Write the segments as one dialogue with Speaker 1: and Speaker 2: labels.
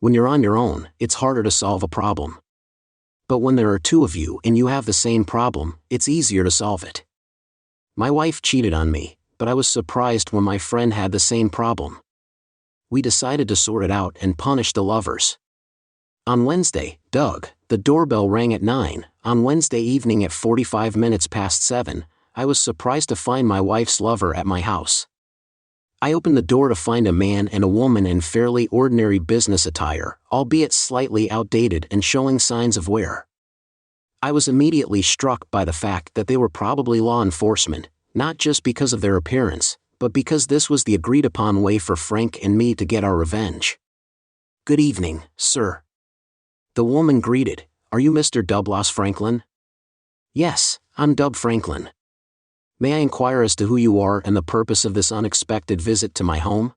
Speaker 1: When you're on your own, it's harder to solve a problem. But when there are two of you and you have the same problem, it's easier to solve it. My wife cheated on me, but I was surprised when my friend had the same problem. We decided to sort it out and punish the lovers. On Wednesday, Doug, the doorbell rang at 9. On Wednesday evening at 45 minutes past 7, I was surprised to find my wife's lover at my house. I opened the door to find a man and a woman in fairly ordinary business attire, albeit slightly outdated and showing signs of wear. I was immediately struck by the fact that they were probably law enforcement, not just because of their appearance, but because this was the agreed-upon way for Frank and me to get our revenge. "Good evening, sir." The woman greeted. "Are you Mr. Douglas Franklin?" "Yes, I'm Dub Franklin. May I inquire as to who you are and the purpose of this unexpected visit to my home?"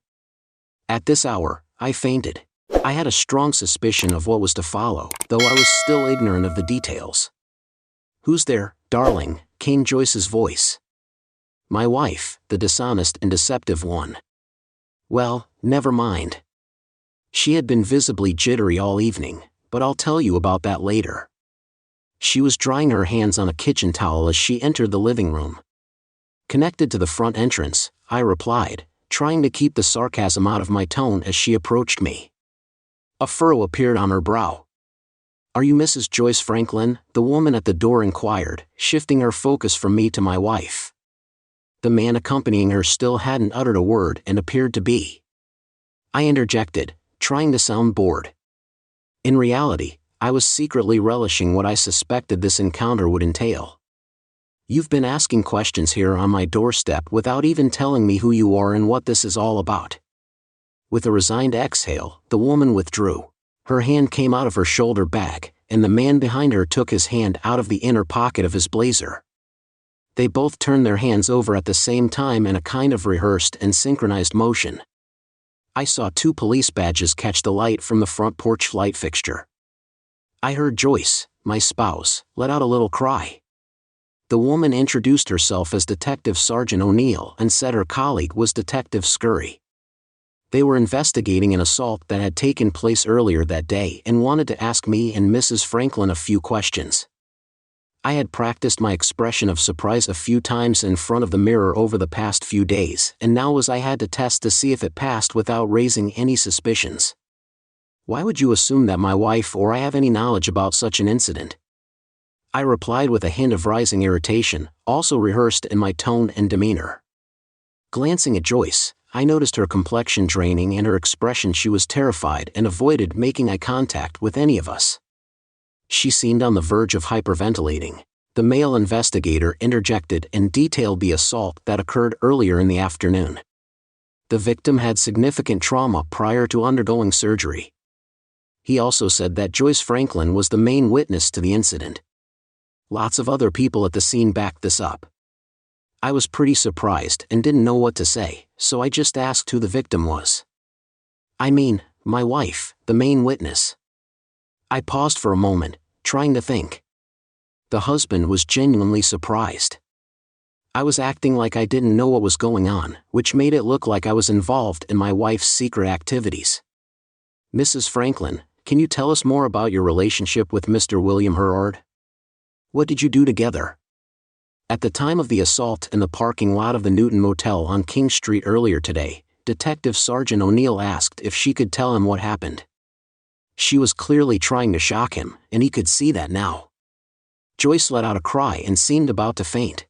Speaker 1: At this hour, I fainted. I had a strong suspicion of what was to follow, though I was still ignorant of the details. "Who's there, darling?" came Joyce's voice. "My wife, the dishonest and deceptive one." "Well, never mind." She had been visibly jittery all evening, but I'll tell you about that later. She was drying her hands on a kitchen towel as she entered the living room. "Connected to the front entrance," I replied, trying to keep the sarcasm out of my tone as she approached me. A furrow appeared on her brow. "Are you Mrs. Joyce Franklin?" the woman at the door inquired, shifting her focus from me to my wife. The man accompanying her still hadn't uttered a word and appeared to be. I interjected, trying to sound bored. In reality, I was secretly relishing what I suspected this encounter would entail. "You've been asking questions here on my doorstep without even telling me who you are and what this is all about." With a resigned exhale, the woman withdrew. Her hand came out of her shoulder bag, and the man behind her took his hand out of the inner pocket of his blazer. They both turned their hands over at the same time in a kind of rehearsed and synchronized motion. I saw two police badges catch the light from the front porch light fixture. I heard Joyce, my spouse, let out a little cry. The woman introduced herself as Detective Sergeant O'Neill and said her colleague was Detective Scurry. They were investigating an assault that had taken place earlier that day and wanted to ask me and Mrs. Franklin a few questions. I had practiced my expression of surprise a few times in front of the mirror over the past few days, and now I had to test to see if it passed without raising any suspicions. "Why would you assume that my wife or I have any knowledge about such an incident?" I replied with a hint of rising irritation, also rehearsed in my tone and demeanor. Glancing at Joyce, I noticed her complexion draining and her expression. She was terrified and avoided making eye contact with any of us. She seemed on the verge of hyperventilating. The male investigator interjected and detailed the assault that occurred earlier in the afternoon. The victim had significant trauma prior to undergoing surgery. He also said that Joyce Franklin was the main witness to the incident. Lots of other people at the scene backed this up. I was pretty surprised and didn't know what to say, so I just asked who the victim was. "I mean, my wife, the main witness." I paused for a moment, trying to think. The husband was genuinely surprised. I was acting like I didn't know what was going on, which made it look like I was involved in my wife's secret activities. "Mrs. Franklin, can you tell us more about your relationship with Mr. William Herard? What did you do together?" At the time of the assault in the parking lot of the Newton Motel on King Street earlier today, Detective Sergeant O'Neill asked if she could tell him what happened. She was clearly trying to shock him, and he could see that now. Joyce let out a cry and seemed about to faint.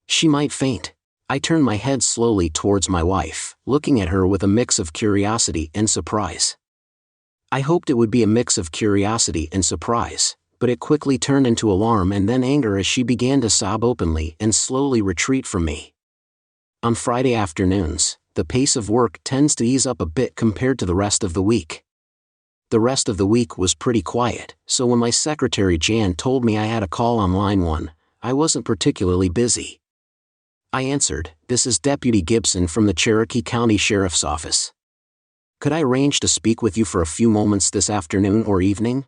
Speaker 1: She might faint. I turned my head slowly towards my wife, looking at her with a mix of curiosity and surprise. I hoped it would be a mix of curiosity and surprise, but it quickly turned into alarm and then anger as she began to sob openly and slowly retreat from me. On Friday afternoons, the pace of work tends to ease up a bit compared to the rest of the week. The rest of the week was pretty quiet, so when my secretary Jan told me I had a call on line 1, I wasn't particularly busy. I answered, "This is Deputy Gibson from the Cherokee County Sheriff's Office. Could I arrange to speak with you for a few moments this afternoon or evening?"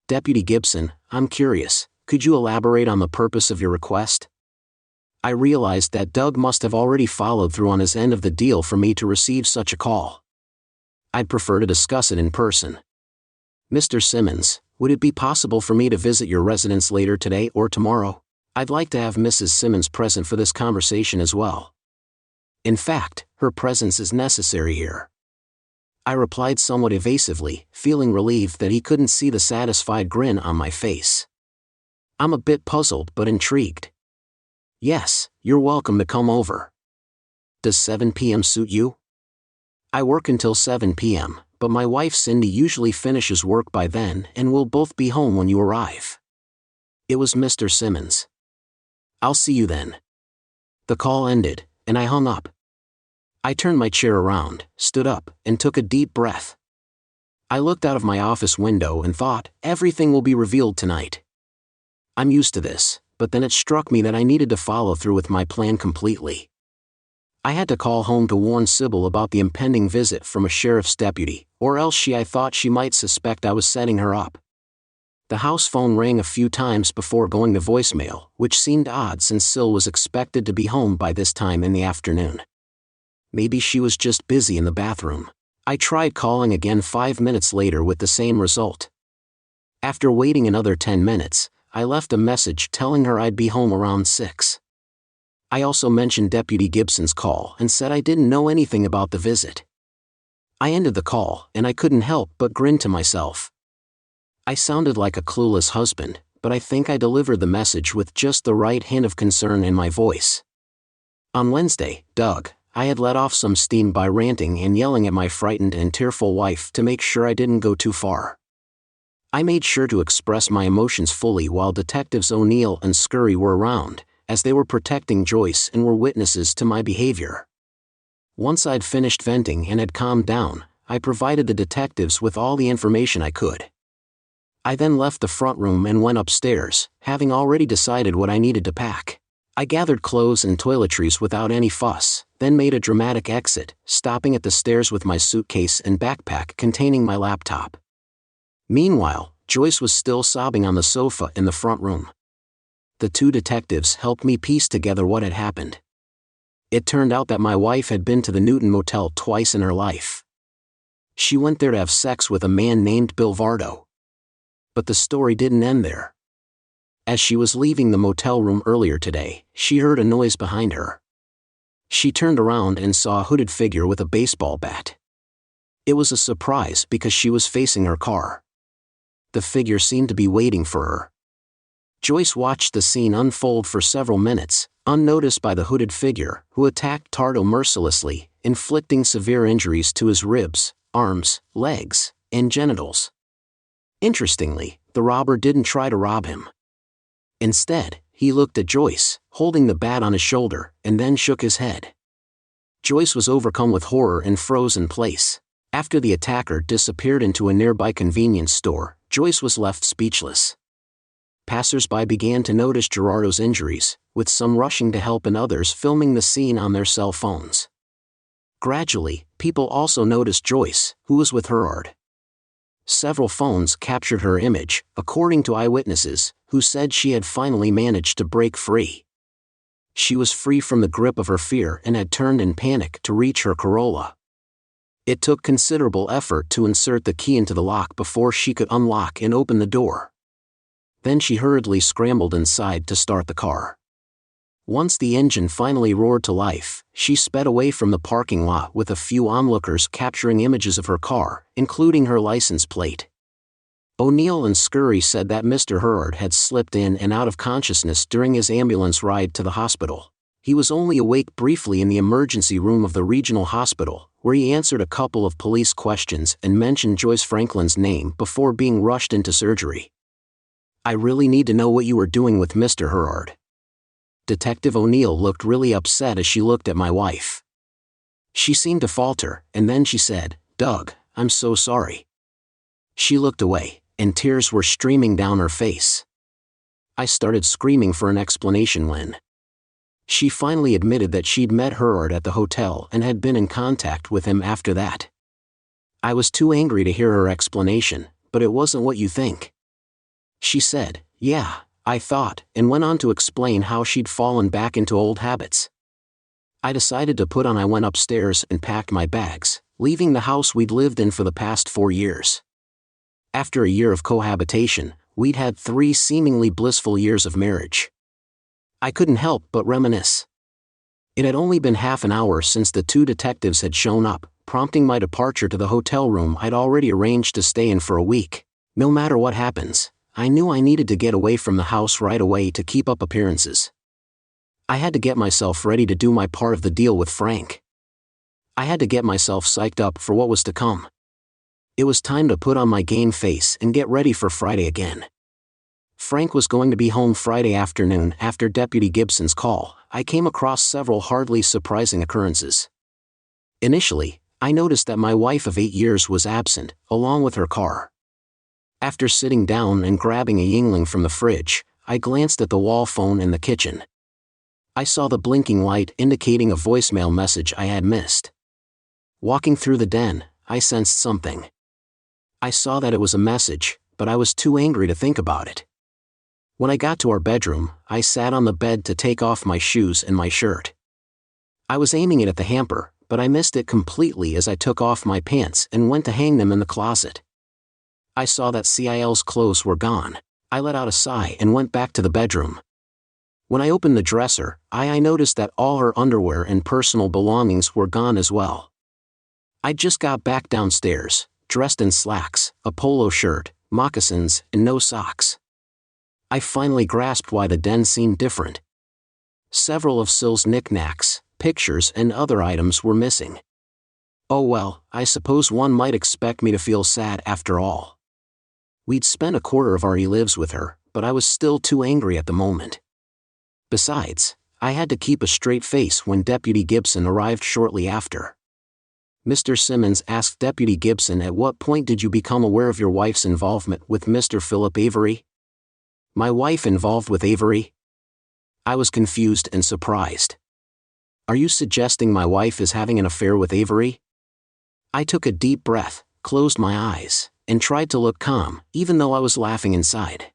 Speaker 1: "Deputy Gibson, I'm curious, could you elaborate on the purpose of your request?" I realized that Doug must have already followed through on his end of the deal for me to receive such a call. I'd prefer to discuss it in person. Mr. Simmons, would it be possible for me to visit your residence later today or tomorrow? I'd like to have Mrs. Simmons present for this conversation as well. In fact, her presence is necessary here. I replied somewhat evasively, feeling relieved that he couldn't see the satisfied grin on my face. I'm a bit puzzled but intrigued. Yes, you're welcome to come over. Does 7 p.m. suit you? I work until 7 p.m., but my wife Cindy usually finishes work by then and we'll both be home when you arrive. It was Mr. Simmons. I'll see you then. The call ended, and I hung up. I turned my chair around, stood up, and took a deep breath. I looked out of my office window and thought, everything will be revealed tonight. I'm used to this, but then it struck me that I needed to follow through with my plan completely. I had to call home to warn Sybil about the impending visit from a sheriff's deputy, or else I thought she might suspect I was setting her up. The house phone rang a few times before going to voicemail, which seemed odd since Syl was expected to be home by this time in the afternoon. Maybe she was just busy in the bathroom. I tried calling again 5 minutes later with the same result. After waiting another 10 minutes, I left a message telling her I'd be home around 6. I also mentioned Deputy Gibson's call and said I didn't know anything about the visit. I ended the call, and I couldn't help but grin to myself. I sounded like a clueless husband, but I think I delivered the message with just the right hint of concern in my voice. On Wednesday, I had let off some steam by ranting and yelling at my frightened and tearful wife to make sure I didn't go too far. I made sure to express my emotions fully while Detectives O'Neill and Scurry were around, as they were protecting Joyce and were witnesses to my behavior. Once I'd finished venting and had calmed down, I provided the detectives with all the information I could. I then left the front room and went upstairs, having already decided what I needed to pack. I gathered clothes and toiletries without any fuss, then made a dramatic exit, stopping at the stairs with my suitcase and backpack containing my laptop. Meanwhile, Joyce was still sobbing on the sofa in the front room. The two detectives helped me piece together what had happened. It turned out that my wife had been to the Newton Motel twice in her life. She went there to have sex with a man named Bill Vardo. But the story didn't end there. As she was leaving the motel room earlier today, she heard a noise behind her. She turned around and saw a hooded figure with a baseball bat. It was a surprise because she was facing her car. The figure seemed to be waiting for her. Joyce watched the scene unfold for several minutes, unnoticed by the hooded figure, who attacked Tardo mercilessly, inflicting severe injuries to his ribs, arms, legs, and genitals. Interestingly, the robber didn't try to rob him. Instead, he looked at Joyce, holding the bat on his shoulder, and then shook his head. Joyce was overcome with horror and froze in place. After the attacker disappeared into a nearby convenience store, Joyce was left speechless. Passers-by began to notice Gerardo's injuries, with some rushing to help and others filming the scene on their cell phones. Gradually, people also noticed Joyce, who was with Gerard. Several phones captured her image, according to eyewitnesses, who said she had finally managed to break free. She was free from the grip of her fear and had turned in panic to reach her Corolla. It took considerable effort to insert the key into the lock before she could unlock and open the door. Then she hurriedly scrambled inside to start the car. Once the engine finally roared to life, she sped away from the parking lot with a few onlookers capturing images of her car, including her license plate. O'Neill and Scurry said that Mr. Gerard had slipped in and out of consciousness during his ambulance ride to the hospital. He was only awake briefly in the emergency room of the regional hospital, where he answered a couple of police questions and mentioned Joyce Franklin's name before being rushed into surgery. I really need to know what you were doing with Mr. Gerard. Detective O'Neill looked really upset as she looked at my wife. She seemed to falter, and then she said, "Doug, I'm so sorry." She looked away, and tears were streaming down her face. I started screaming for an explanation when she finally admitted that she'd met Gerard at the hotel and had been in contact with him after that. I was too angry to hear her explanation, but it wasn't what you think. She said, "Yeah, I thought," and went on to explain how she'd fallen back into old habits. I decided to put on. I went upstairs and packed my bags, leaving the house we'd lived in for the past 4 years. After a year of cohabitation, we'd had 3 seemingly blissful years of marriage. I couldn't help but reminisce. It had only been half an hour since the 2 detectives had shown up, prompting my departure to the hotel room I'd already arranged to stay in for a week. No matter what happens, I knew I needed to get away from the house right away to keep up appearances. I had to get myself ready to do my part of the deal with Frank. I had to get myself psyched up for what was to come. It was time to put on my game face and get ready for Friday again. Frank was going to be home Friday afternoon. After Deputy Gibson's call, I came across several hardly surprising occurrences. Initially, I noticed that my wife of 8 years was absent, along with her car. After sitting down and grabbing a Yingling from the fridge, I glanced at the wall phone in the kitchen. I saw the blinking light indicating a voicemail message I had missed. Walking through the den, I sensed something. I saw that it was a message, but I was too angry to think about it. When I got to our bedroom, I sat on the bed to take off my shoes and my shirt. I was aiming it at the hamper, but I missed it completely as I took off my pants and went to hang them in the closet. I saw that Cil's clothes were gone. I let out a sigh and went back to the bedroom. When I opened the dresser, I noticed that all her underwear and personal belongings were gone as well. I just got back downstairs, dressed in slacks, a polo shirt, moccasins, and no socks. I finally grasped why the den seemed different. Several of Cil's knickknacks, pictures, and other items were missing. Oh well, I suppose one might expect me to feel sad after all. We'd spent a quarter of our lives with her, but I was still too angry at the moment. Besides, I had to keep a straight face when Deputy Gibson arrived shortly after. Mr. Simmons asked Deputy Gibson, "At what point did you become aware of your wife's involvement with Mr. Philip Avery?" "My wife involved with Avery?" I was confused and surprised. "Are you suggesting my wife is having an affair with Avery?" I took a deep breath, closed my eyes, and tried to look calm, even though I was laughing inside.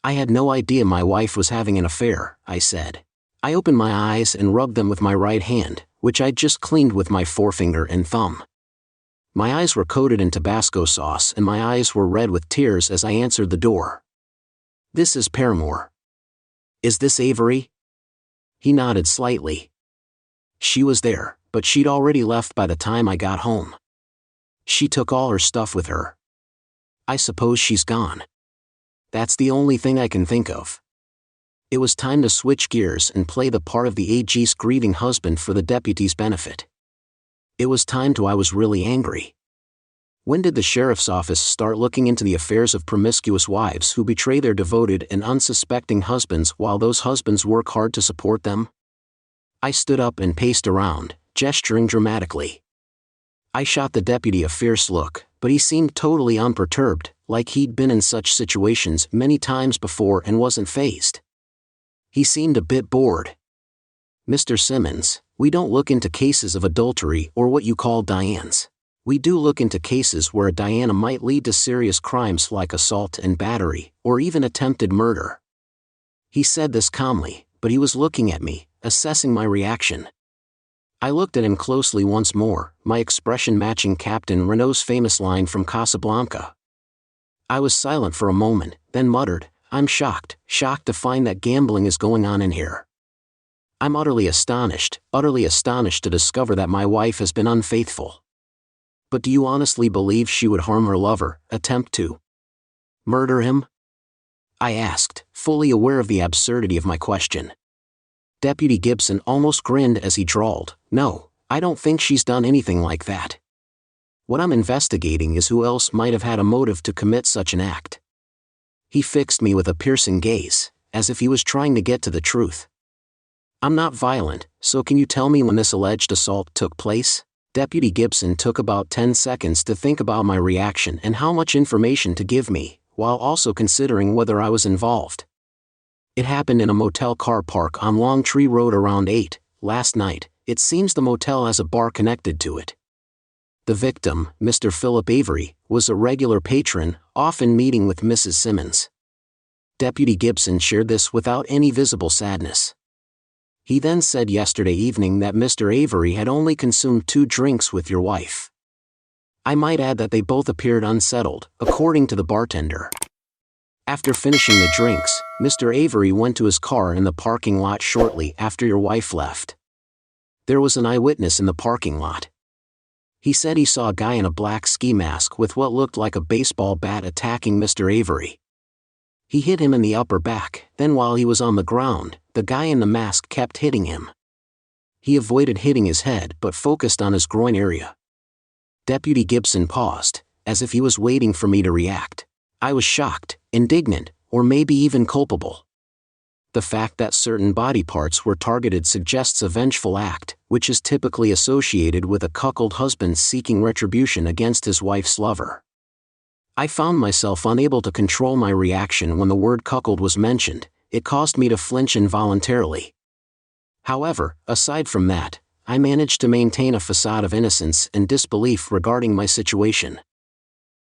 Speaker 1: "I had no idea my wife was having an affair," I said. I opened my eyes and rubbed them with my right hand, which I'd just cleaned with my forefinger and thumb. My eyes were coated in Tabasco sauce and my eyes were red with tears as I answered the door. "This is Paramore." "Is this Avery?" He nodded slightly. "She was there, but she'd already left by the time I got home. She took all her stuff with her. I suppose she's gone. That's the only thing I can think of." It was time to switch gears and play the part of the AG's grieving husband for the deputy's benefit. It was time to. I was really angry. When did the sheriff's office start looking into the affairs of promiscuous wives who betray their devoted and unsuspecting husbands while those husbands work hard to support them? I stood up and paced around, gesturing dramatically. I shot the deputy a fierce look, but he seemed totally unperturbed, like he'd been in such situations many times before and wasn't fazed. He seemed a bit bored. "Mr. Simmons, we don't look into cases of adultery or what you call Dianes. We do look into cases where a Diana might lead to serious crimes like assault and battery, or even attempted murder." He said this calmly, but he was looking at me, assessing my reaction. I looked at him closely once more, my expression matching Captain Renault's famous line from Casablanca. I was silent for a moment, then muttered, "I'm shocked to find that gambling is going on in here. I'm utterly astonished to discover that my wife has been unfaithful. But do you honestly believe she would harm her lover, attempt to murder him?" I asked, fully aware of the absurdity of my question. Deputy Gibson almost grinned as he drawled, "No, I don't think she's done anything like that. What I'm investigating is who else might have had a motive to commit such an act." He fixed me with a piercing gaze, as if he was trying to get to the truth. "I'm not violent, so can you tell me when this alleged assault took place?" Deputy Gibson took about 10 seconds to think about my reaction and how much information to give me, while also considering whether I was involved. "It happened in a motel car park on Longtree Road around 8, last night. It seems the motel has a bar connected to it. The victim, Mr. Philip Avery, was a regular patron, often meeting with Mrs. Simmons." Deputy Gibson shared this without any visible sadness. He then said yesterday evening that Mr. Avery had only consumed 2 drinks with your wife. I might add that they both appeared unsettled, according to the bartender. After finishing the drinks, Mr. Avery went to his car in the parking lot shortly after your wife left. There was an eyewitness in the parking lot. He said he saw a guy in a black ski mask with what looked like a baseball bat attacking Mr. Avery. He hit him in the upper back, then while he was on the ground, the guy in the mask kept hitting him. He avoided hitting his head but focused on his groin area. Deputy Gibson paused, as if he was waiting for me to react. I was shocked, indignant, or maybe even culpable. The fact that certain body parts were targeted suggests a vengeful act, which is typically associated with a cuckold husband seeking retribution against his wife's lover. I found myself unable to control my reaction when the word cuckold was mentioned. It caused me to flinch involuntarily. However, aside from that, I managed to maintain a facade of innocence and disbelief regarding my situation.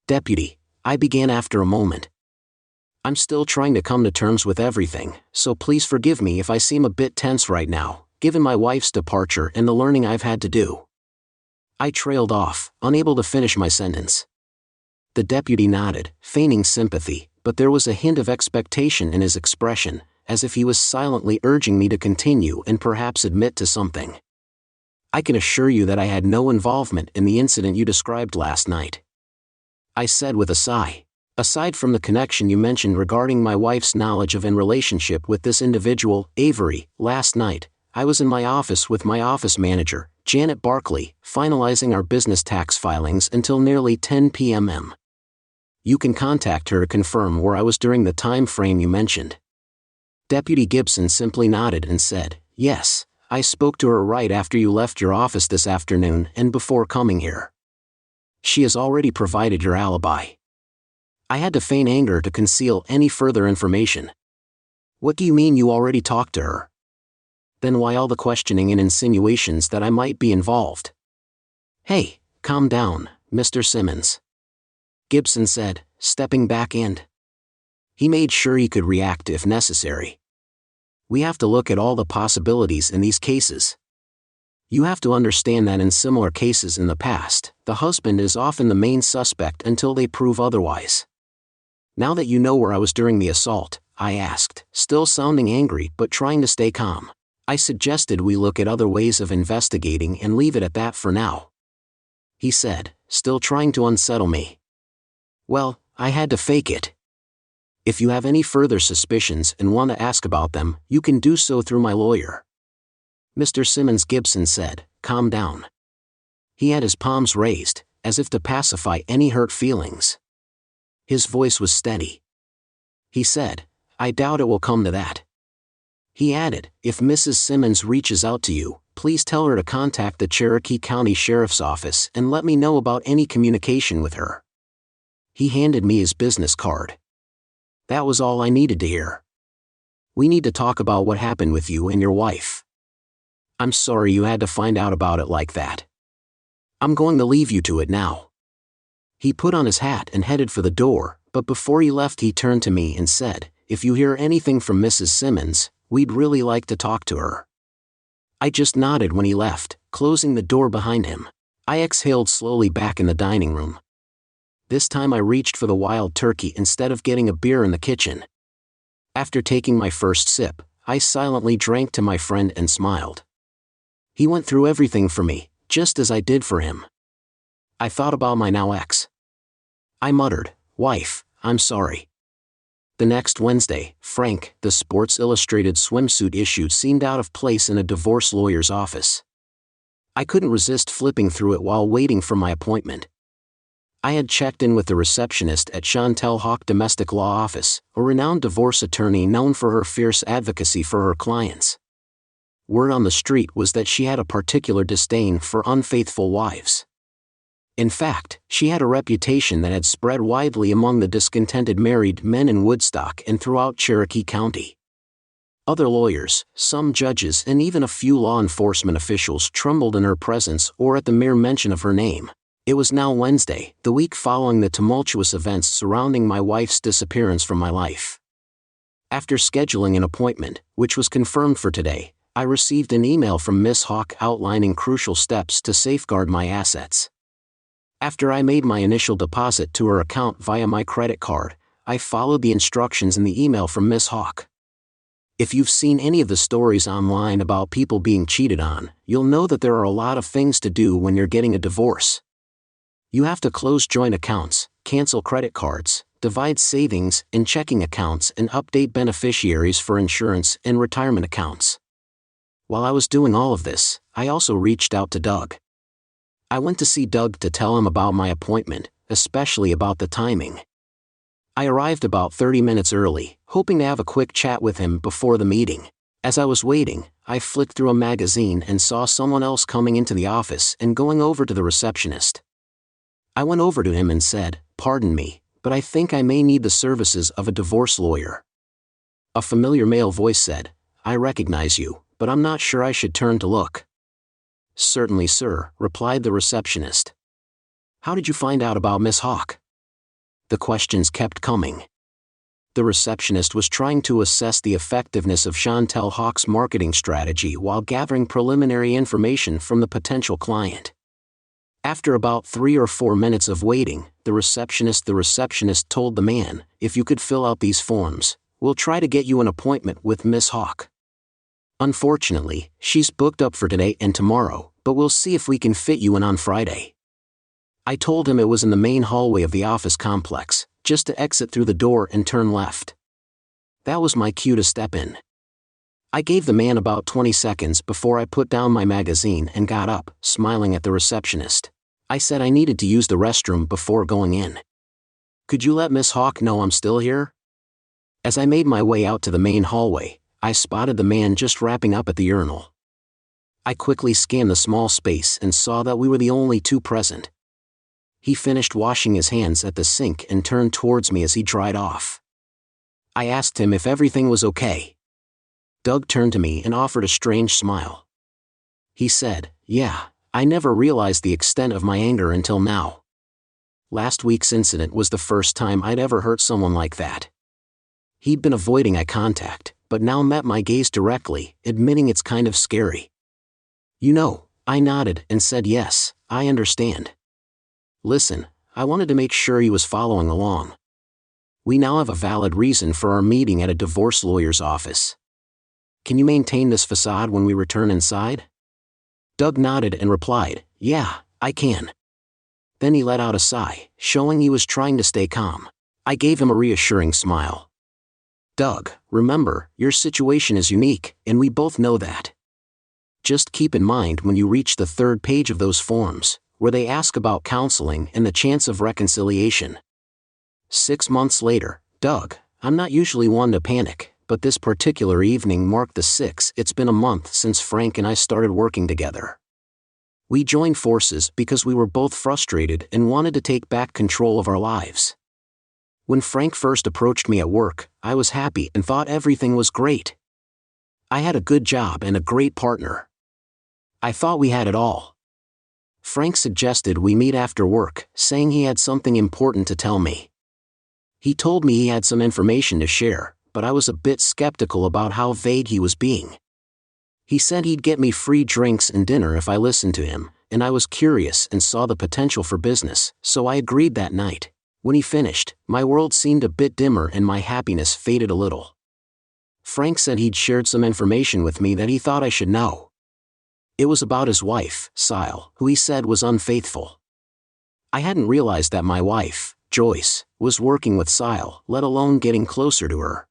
Speaker 1: Deputy, I began after a moment. I'm still trying to come to terms with everything, so please forgive me if I seem a bit tense right now, given my wife's departure and the learning I've had to do. I trailed off, unable to finish my sentence. The deputy nodded, feigning sympathy, but there was a hint of expectation in his expression, as if he was silently urging me to continue and perhaps admit to something. I can assure you that I had no involvement in the incident you described last night. I said with a sigh. Aside from the connection you mentioned regarding my wife's knowledge of and relationship with this individual, Avery, last night, I was in my office with my office manager, Janet Barkley, finalizing our business tax filings until nearly 10 p.m. You can contact her to confirm where I was during the time frame you mentioned. Deputy Gibson simply nodded and said, yes, I spoke to her right after you left your office this afternoon and before coming here. She has already provided your alibi. I had to feign anger to conceal any further information. What do you mean you already talked to her? Then why all the questioning and insinuations that I might be involved? Hey, calm down, Mr. Simmons. Gibson said, stepping back in. He made sure he could react if necessary. We have to look at all the possibilities in these cases. You have to understand that in similar cases in the past, the husband is often the main suspect until they prove otherwise. Now that you know where I was during the assault, I asked, still sounding angry but trying to stay calm. I suggested we look at other ways of investigating and leave it at that for now. He said, still trying to unsettle me. Well, I had to fake it. If you have any further suspicions and want to ask about them, you can do so through my lawyer. Mr. Simmons, Gibson said, calm down. He had his palms raised, as if to pacify any hurt feelings. His voice was steady. He said, I doubt it will come to that. He added, if Mrs. Simmons reaches out to you, please tell her to contact the Cherokee County Sheriff's Office and let me know about any communication with her. He handed me his business card. That was all I needed to hear. We need to talk about what happened with you and your wife. I'm sorry you had to find out about it like that. I'm going to leave you to it now. He put on his hat and headed for the door, but before he left he turned to me and said, if you hear anything from Mrs. Simmons, we'd really like to talk to her. I just nodded when he left, closing the door behind him. I exhaled slowly back in the dining room. This time I reached for the wild turkey instead of getting a beer in the kitchen. After taking my first sip, I silently drank to my friend and smiled. He went through everything for me, just as I did for him. I thought about my now ex. I muttered, wife, I'm sorry. The next Wednesday, Frank, the Sports Illustrated swimsuit issue seemed out of place in a divorce lawyer's office. I couldn't resist flipping through it while waiting for my appointment. I had checked in with the receptionist at Chantel Hawk Domestic Law Office, a renowned divorce attorney known for her fierce advocacy for her clients. Word on the street was that she had a particular disdain for unfaithful wives. In fact, she had a reputation that had spread widely among the discontented married men in Woodstock and throughout Cherokee County. Other lawyers, some judges and even a few law enforcement officials trembled in her presence or at the mere mention of her name. It was now Wednesday, the week following the tumultuous events surrounding my wife's disappearance from my life. After scheduling an appointment, which was confirmed for today, I received an email from Miss Hawk outlining crucial steps to safeguard my assets. After I made my initial deposit to her account via my credit card, I followed the instructions in the email from Miss Hawk. If you've seen any of the stories online about people being cheated on, you'll know that there are a lot of things to do when you're getting a divorce. You have to close joint accounts, cancel credit cards, divide savings and checking accounts, and update beneficiaries for insurance and retirement accounts. While I was doing all of this, I also reached out to Doug. I went to see Doug to tell him about my appointment, especially about the timing. I arrived about 30 minutes early, hoping to have a quick chat with him before the meeting. As I was waiting, I flicked through a magazine and saw someone else coming into the office and going over to the receptionist. I went over to him and said, "Pardon me, but I think I may need the services of a divorce lawyer." A familiar male voice said, "I recognize you, but I'm not sure I should turn to look." "Certainly, sir," replied the receptionist. "How did you find out about Miss Hawk?" The questions kept coming. The receptionist was trying to assess the effectiveness of Chantel Hawk's marketing strategy while gathering preliminary information from the potential client. After about 3 or 4 minutes of waiting, the receptionist told the man, "If you could fill out these forms, we'll try to get you an appointment with Miss Hawk. Unfortunately, she's booked up for today and tomorrow, but we'll see if we can fit you in on Friday." I told him it was in the main hallway of the office complex, just to exit through the door and turn left. That was my cue to step in. I gave the man about 20 seconds before I put down my magazine and got up, smiling at the receptionist. I said I needed to use the restroom before going in. "Could you let Miss Hawk know I'm still here?" As I made my way out to the main hallway, I spotted the man just wrapping up at the urinal. I quickly scanned the small space and saw that we were the only two present. He finished washing his hands at the sink and turned towards me as he dried off. I asked him if everything was okay. Doug turned to me and offered a strange smile. He said, "Yeah, I never realized the extent of my anger until now. Last week's incident was the first time I'd ever hurt someone like that." He'd been avoiding eye contact, but now met my gaze directly, admitting it's kind of scary. "You know," I nodded and said, "Yes, I understand. Listen, I wanted to make sure he was following along. We now have a valid reason for our meeting at a divorce lawyer's office. Can you maintain this facade when we return inside?" Doug nodded and replied, "Yeah, I can." Then he let out a sigh, showing he was trying to stay calm. I gave him a reassuring smile. "Doug, remember, your situation is unique, and we both know that. Just keep in mind when you reach the 3rd page of those forms, where they ask about counseling and the chance of reconciliation." 6 months later, Doug, I'm not usually one to panic, but this particular evening marked the 6th. It's been a month since Frank and I started working together. We joined forces because we were both frustrated and wanted to take back control of our lives. When Frank first approached me at work, I was happy and thought everything was great. I had a good job and a great partner. I thought we had it all. Frank suggested we meet after work, saying he had something important to tell me. He told me he had some information to share, but I was a bit skeptical about how vague he was being. He said he'd get me free drinks and dinner if I listened to him, and I was curious and saw the potential for business, so I agreed that night. When he finished, my world seemed a bit dimmer and my happiness faded a little. Frank said he'd shared some information with me that he thought I should know. It was about his wife, Sile, who he said was unfaithful. I hadn't realized that my wife, Joyce, was working with Sile, let alone getting closer to her.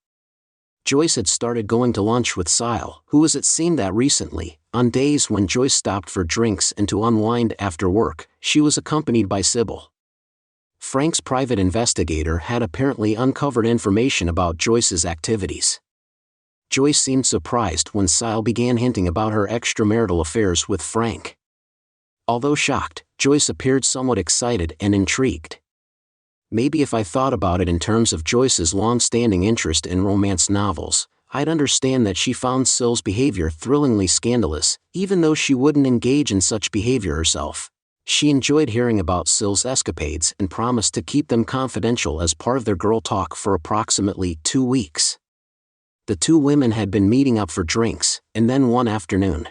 Speaker 1: Joyce had started going to lunch with Sile, who was it seemed that recently, on days when Joyce stopped for drinks and to unwind after work, she was accompanied by Sybil. Frank's private investigator had apparently uncovered information about Joyce's activities. Joyce seemed surprised when Sile began hinting about her extramarital affairs with Frank. Although shocked, Joyce appeared somewhat excited and intrigued. Maybe if I thought about it in terms of Joyce's long-standing interest in romance novels, I'd understand that she found Syl's behavior thrillingly scandalous, even though she wouldn't engage in such behavior herself. She enjoyed hearing about Syl's escapades and promised to keep them confidential as part of their girl talk for approximately 2 weeks. The two women had been meeting up for drinks, and then one afternoon,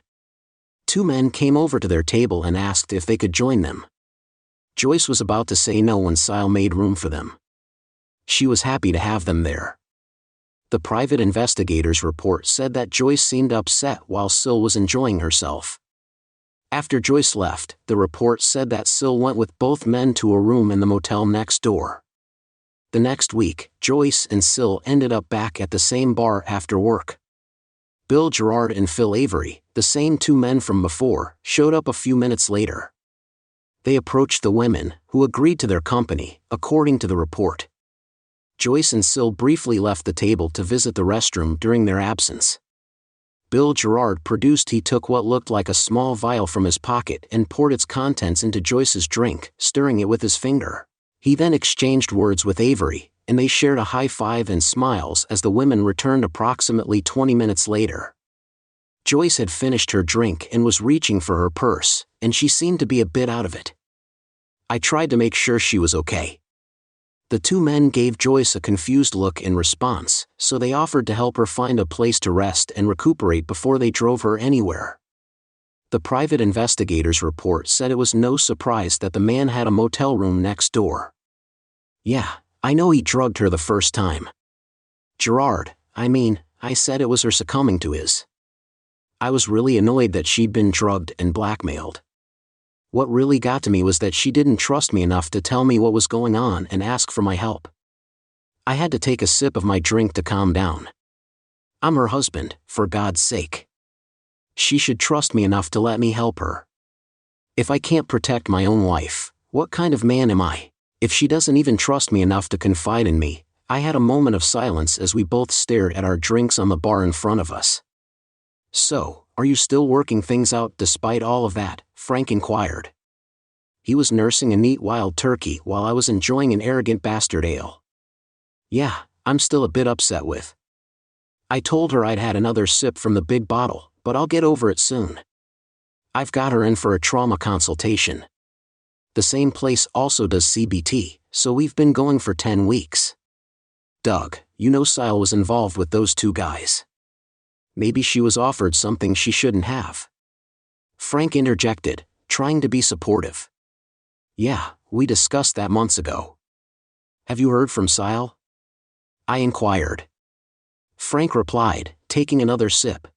Speaker 1: two men came over to their table and asked if they could join them. Joyce was about to say no when Sile made room for them. She was happy to have them there. The private investigator's report said that Joyce seemed upset while Sil was enjoying herself. After Joyce left, the report said that Sil went with both men to a room in the motel next door. The next week, Joyce and Sil ended up back at the same bar after work. Bill Gerard and Phil Avery, the same two men from before, showed up a few minutes later. They approached the women, who agreed to their company, according to the report. Joyce and Sil briefly left the table to visit the restroom during their absence. Bill Gerard he took what looked like a small vial from his pocket and poured its contents into Joyce's drink, stirring it with his finger. He then exchanged words with Avery, and they shared a high five and smiles as the women returned approximately 20 minutes later. Joyce had finished her drink and was reaching for her purse, and she seemed to be a bit out of it. I tried to make sure she was okay. The two men gave Joyce a confused look in response, so they offered to help her find a place to rest and recuperate before they drove her anywhere. The private investigator's report said it was no surprise that the man had a motel room next door. Yeah, I know he drugged her the first time. Gerard, I said it was her succumbing to his. I was really annoyed that she'd been drugged and blackmailed. What really got to me was that she didn't trust me enough to tell me what was going on and ask for my help. I had to take a sip of my drink to calm down. I'm her husband, for God's sake. She should trust me enough to let me help her. If I can't protect my own wife, what kind of man am I? If she doesn't even trust me enough to confide in me. I had a moment of silence as we both stared at our drinks on the bar in front of us. So, are you still working things out despite all of that? Frank inquired. He was nursing a neat wild turkey while I was enjoying an arrogant bastard ale. Yeah, I'm still a bit upset with. I told her I'd had another sip from the big bottle, but I'll get over it soon. I've got her in for a trauma consultation. The same place also does CBT, so we've been going for 10 weeks. Doug, Sile was involved with those two guys. Maybe she was offered something she shouldn't have. Frank interjected, trying to be supportive. Yeah, we discussed that months ago. Have you heard from Sile? I inquired. Frank replied, taking another sip.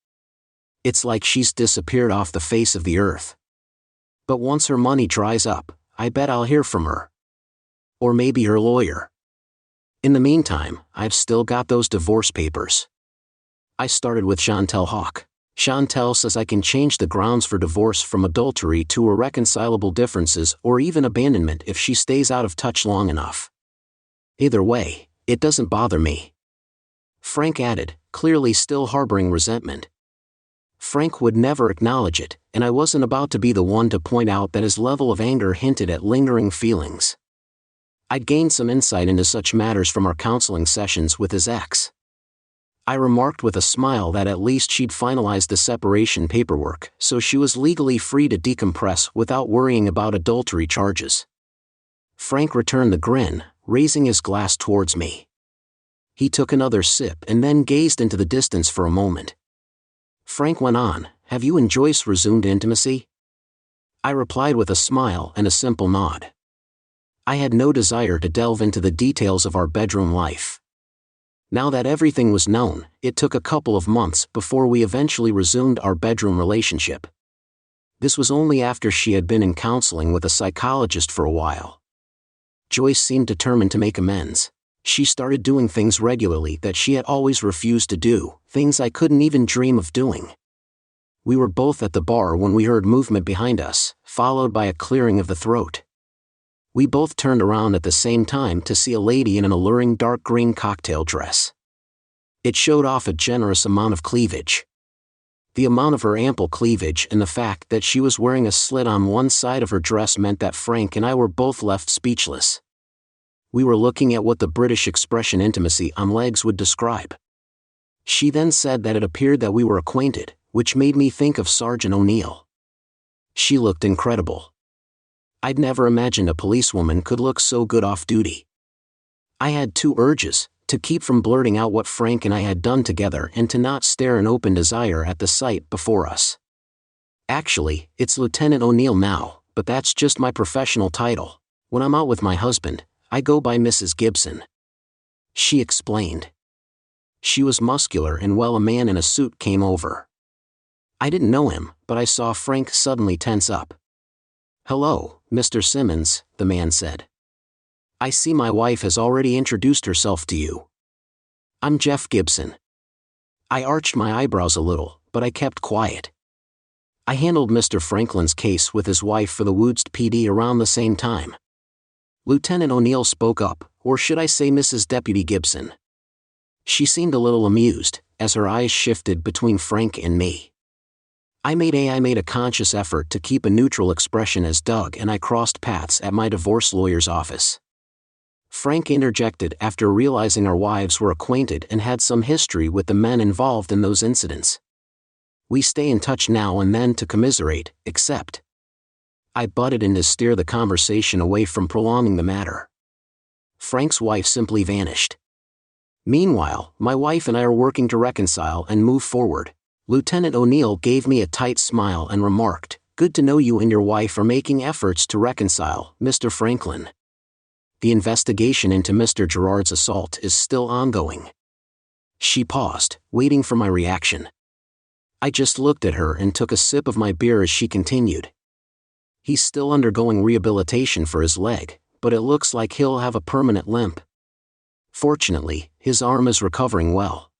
Speaker 1: It's like she's disappeared off the face of the earth. But once her money dries up, I bet I'll hear from her. Or maybe her lawyer. In the meantime, I've still got those divorce papers. I started with Chantel Hawk. Chantel says I can change the grounds for divorce from adultery to irreconcilable differences or even abandonment if she stays out of touch long enough. Either way, it doesn't bother me. Frank added, clearly still harboring resentment. Frank would never acknowledge it, and I wasn't about to be the one to point out that his level of anger hinted at lingering feelings. I'd gained some insight into such matters from our counseling sessions with his ex. I remarked with a smile that at least she'd finalized the separation paperwork, so she was legally free to decompress without worrying about adultery charges. Frank returned the grin, raising his glass towards me. He took another sip and then gazed into the distance for a moment. Frank went on, have you and Joyce resumed intimacy? I replied with a smile and a simple nod. I had no desire to delve into the details of our bedroom life. Now that everything was known, it took a couple of months before we eventually resumed our bedroom relationship. This was only after she had been in counseling with a psychologist for a while. Joyce seemed determined to make amends. She started doing things regularly that she had always refused to do, things I couldn't even dream of doing. We were both at the bar when we heard movement behind us, followed by a clearing of the throat. We both turned around at the same time to see a lady in an alluring dark green cocktail dress. It showed off a generous amount of cleavage. The amount of her ample cleavage and the fact that she was wearing a slit on one side of her dress meant that Frank and I were both left speechless. We were looking at what the British expression intimacy on legs would describe. She then said that it appeared that we were acquainted, which made me think of Sergeant O'Neill. She looked incredible. I'd never imagined a policewoman could look so good off duty. I had two urges, To keep from blurting out what Frank and I had done together and to not stare in open desire at the sight before us. Actually, it's Lieutenant O'Neill now, but that's just my professional title. When I'm out with my husband, I go by Mrs. Gibson. She explained. She was muscular and a man in a suit came over. I didn't know him, but I saw Frank suddenly tense up. "Hello, Mr. Simmons," the man said. "I see my wife has already introduced herself to you. I'm Jeff Gibson." I arched my eyebrows a little, but I kept quiet. I handled Mr. Franklin's case with his wife for the Woodst PD around the same time. Lieutenant O'Neill spoke up, or should I say Mrs. Deputy Gibson. She seemed a little amused, as her eyes shifted between Frank and me. I made a conscious effort to keep a neutral expression as Doug and I crossed paths at my divorce lawyer's office. Frank interjected after realizing our wives were acquainted and had some history with the men involved in those incidents. "We stay in touch now and then to commiserate, except." I butted in to steer the conversation away from prolonging the matter. Frank's wife simply vanished. Meanwhile, my wife and I are working to reconcile and move forward. Lieutenant O'Neill gave me a tight smile and remarked, "Good to know you and your wife are making efforts to reconcile, Mr. Franklin. The investigation into Mr. Gerard's assault is still ongoing." She paused, waiting for my reaction. I just looked at her and took a sip of my beer as she continued. "He's still undergoing rehabilitation for his leg, but it looks like he'll have a permanent limp. Fortunately, his arm is recovering well."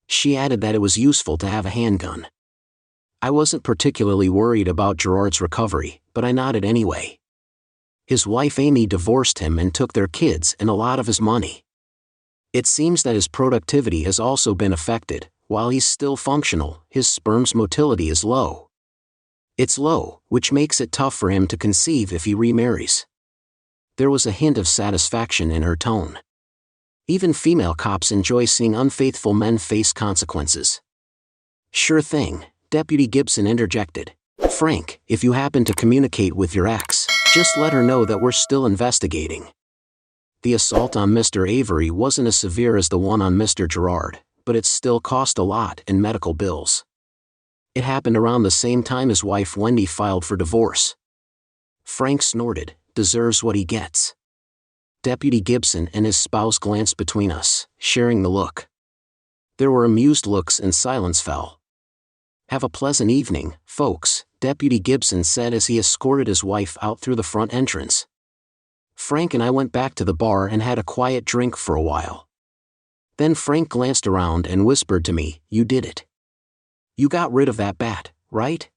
Speaker 1: She added that it was useful to have a handgun. I wasn't particularly worried about Gerard's recovery, but I nodded anyway. His wife Amy divorced him and took their kids and a lot of his money. It seems that his productivity has also been affected. While he's still functional, his sperm's motility is low. It's low, which makes it tough for him to conceive if he remarries. There was a hint of satisfaction in her tone. Even female cops enjoy seeing unfaithful men face consequences. "Sure thing," Deputy Gibson interjected. "Frank, if you happen to communicate with your ex, just let her know that we're still investigating." The assault on Mr. Avery wasn't as severe as the one on Mr. Gerard, but it still cost a lot in medical bills. It happened around the same time his wife Wendy filed for divorce. Frank snorted, "Deserves what he gets." Deputy Gibson and his spouse glanced between us, sharing the look. There were amused looks and silence fell. "Have a pleasant evening, folks," Deputy Gibson said as he escorted his wife out through the front entrance. Frank and I went back to the bar and had a quiet drink for a while. Then Frank glanced around and whispered to me, "You did it. You got rid of that bat, right?"